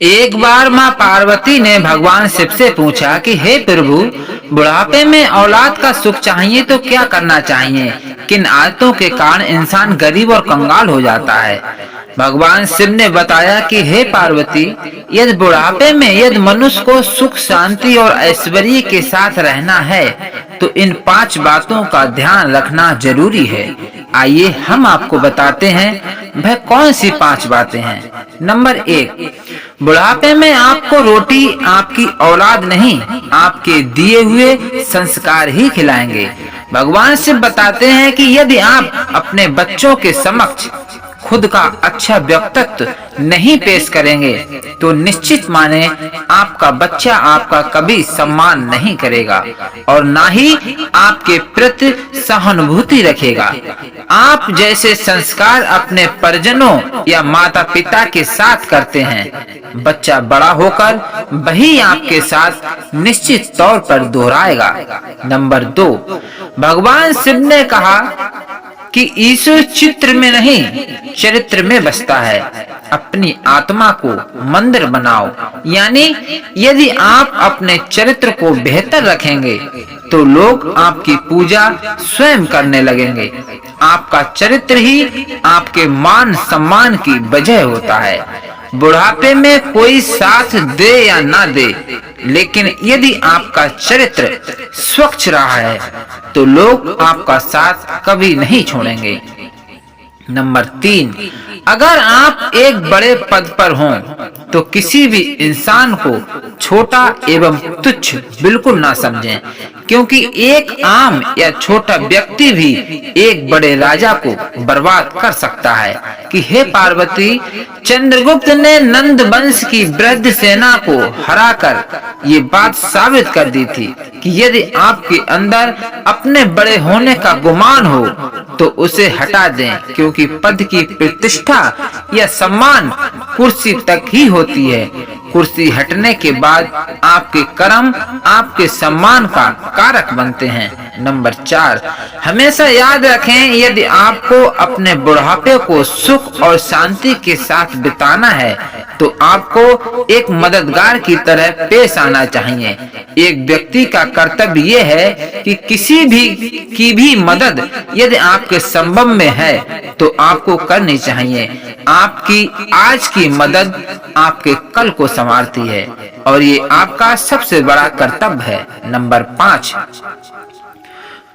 एक बार माँ पार्वती ने भगवान शिव से पूछा कि हे प्रभु, बुढ़ापे में औलाद का सुख चाहिए तो क्या करना चाहिए? किन आदतों के कारण इंसान गरीब और कंगाल हो जाता है? भगवान शिव ने बताया कि हे पार्वती, यदि बुढ़ापे में यदि मनुष्य को सुख शांति और ऐश्वर्य के साथ रहना है तो इन 5 बातों का ध्यान रखना जरूरी है। आइए हम आपको बताते हैं वह कौन सी 5 बातें हैं। नंबर 1, बुढ़ापे में आपको रोटी आपकी औलाद नहीं, आपके दिए हुए संस्कार ही खिलाएंगे। भगवान शिव बताते हैं कि यदि आप अपने बच्चों के समक्ष खुद का अच्छा व्यक्तित्व नहीं पेश करेंगे तो निश्चित माने आपका बच्चा आपका कभी सम्मान नहीं करेगा और ना ही आपके प्रति सहानुभूति रखेगा। आप जैसे संस्कार अपने परिजनों या माता पिता के साथ करते हैं, बच्चा बड़ा होकर वही आपके साथ निश्चित तौर पर दोहराएगा। नंबर 2, भगवान शिव ने कहा कि ईश्वर चित्र में नहीं चरित्र में बसता है। अपनी आत्मा को मंदिर बनाओ, यानी यदि आप अपने चरित्र को बेहतर रखेंगे तो लोग आपकी पूजा स्वयं करने लगेंगे। आपका चरित्र ही आपके मान सम्मान की वजह होता है। बुढ़ापे में कोई साथ दे या ना दे, लेकिन यदि आपका चरित्र स्वच्छ रहा है तो लोग आपका साथ कभी नहीं छोड़ेंगे। नंबर 3, अगर आप एक बड़े पद पर हों तो किसी भी इंसान को छोटा एवं तुच्छ बिल्कुल ना समझें, क्योंकि एक आम या छोटा व्यक्ति भी एक बड़े राजा को बर्बाद कर सकता है। कि हे पार्वती, चंद्रगुप्त ने नंद वंश की वृद्ध सेना को हराकर ये बात साबित कर दी थी कि यदि आपके अंदर अपने बड़े होने का गुमान हो तो उसे हटा दें, क्योंकि पद की प्रतिष्ठा या सम्मान कुर्सी तक ही होती है। कुर्सी हटने के बाद आपके कर्म आपके सम्मान का कारक बनते हैं। नंबर 4, हमेशा याद रखें, यदि आपको अपने बुढ़ापे को सुख और शांति के साथ बिताना है तो आपको एक मददगार की तरह पेश आना चाहिए। एक व्यक्ति का कर्तव्य ये है कि किसी की भी मदद यदि आपके संभव में है तो आपको करनी चाहिए। आपकी आज की मदद आपके कल को संवारती है और ये आपका सबसे बड़ा कर्तव्य है। नंबर 5,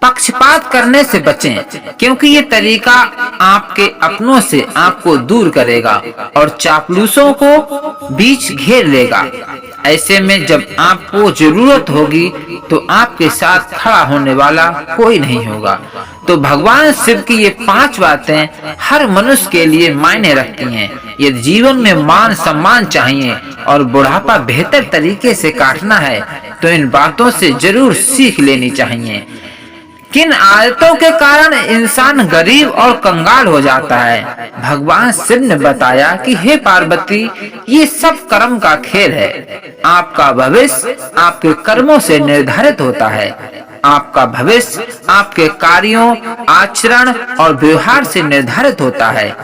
पक्षपात करने से बचें, क्योंकि ये तरीका आपके अपनों से आपको दूर करेगा और चापलूसों को बीच घेर लेगा। ऐसे में जब आपको जरूरत होगी तो आपके साथ खड़ा होने वाला कोई नहीं होगा। तो भगवान शिव की ये 5 बातें हर मनुष्य के लिए मायने रखती हैं। यदि जीवन में मान सम्मान चाहिए और बुढ़ापा बेहतर तरीके से काटना है तो इन बातों से जरूर सीख लेनी चाहिए। किन आदतों के कारण इंसान गरीब और कंगाल हो जाता है? भगवान शिव ने बताया कि हे पार्वती, ये सब कर्म का खेल है। आपका भविष्य आपके कर्मों से निर्धारित होता है। आपका भविष्य आपके कार्यों, आचरण और व्यवहार से निर्धारित होता है।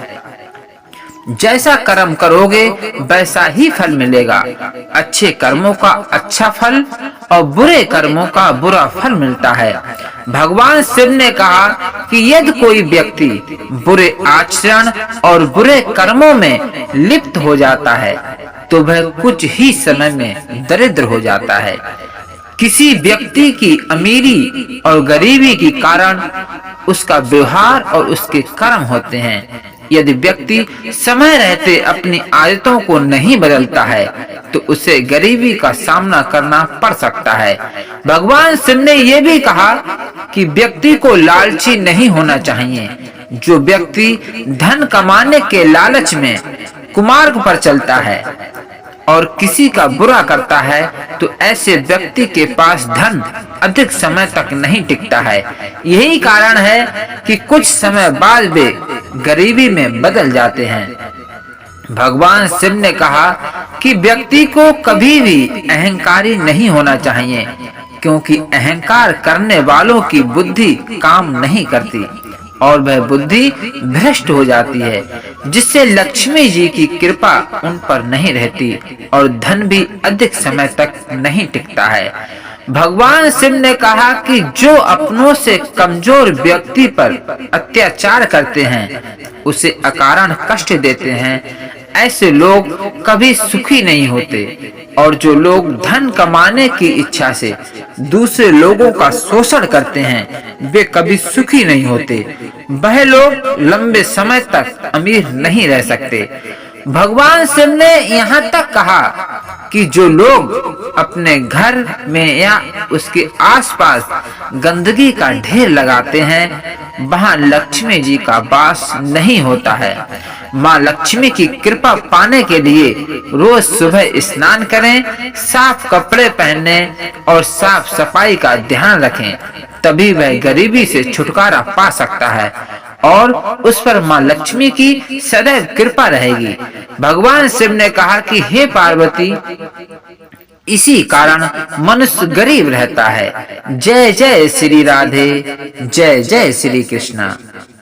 जैसा कर्म करोगे वैसा ही फल मिलेगा। अच्छे कर्मों का अच्छा फल और बुरे कर्मों का बुरा फल मिलता है। भगवान शिव ने कहा कि यदि कोई व्यक्ति बुरे आचरण और बुरे कर्मों में लिप्त हो जाता है तो वह कुछ ही समय में दरिद्र हो जाता है। किसी व्यक्ति की अमीरी और गरीबी के कारण उसका व्यवहार और उसके कर्म होते हैं। यदि व्यक्ति समय रहते अपनी आदतों को नहीं बदलता है तो उसे गरीबी का सामना करना पड़ सकता है। भगवान शिव ने यह भी कहा कि व्यक्ति को लालची नहीं होना चाहिए। जो व्यक्ति धन कमाने के लालच में कुमार्ग पर चलता है और किसी का बुरा करता है तो ऐसे व्यक्ति के पास धन अधिक समय तक नहीं टिकता है। यही कारण है कि कुछ समय बाद वे गरीबी में बदल जाते हैं। भगवान शिव ने कहा कि व्यक्ति को कभी भी अहंकारी नहीं होना चाहिए, क्योंकि अहंकार करने वालों की बुद्धि काम नहीं करती। और वह बुद्धि भ्रष्ट हो जाती है, जिससे लक्ष्मी जी की कृपा उन पर नहीं रहती और धन भी अधिक समय तक नहीं टिकता है। भगवान शिव ने कहा कि जो अपनों से कमजोर व्यक्ति पर अत्याचार करते हैं, उसे अकारण कष्ट देते हैं, ऐसे लोग कभी सुखी नहीं होते। और जो लोग धन कमाने की इच्छा से दूसरे लोगों का शोषण करते हैं, वे कभी सुखी नहीं होते। वह लोग लंबे समय तक अमीर नहीं रह सकते। भगवान शिव ने यहाँ तक कहा कि जो लोग अपने घर में या उसके आसपास गंदगी का ढेर लगाते हैं, वहां लक्ष्मी जी का वास नहीं होता है। माँ लक्ष्मी की कृपा पाने के लिए रोज सुबह स्नान करें, साफ कपड़े पहनने और साफ सफाई का ध्यान रखें, तभी वह गरीबी से छुटकारा पा सकता है और उस पर माँ लक्ष्मी की सदैव कृपा रहेगी। भगवान शिव ने कहा कि हे पार्वती, इसी कारण मनुष्य गरीब रहता है। जय जय श्री राधे, जय जय श्री कृष्णा।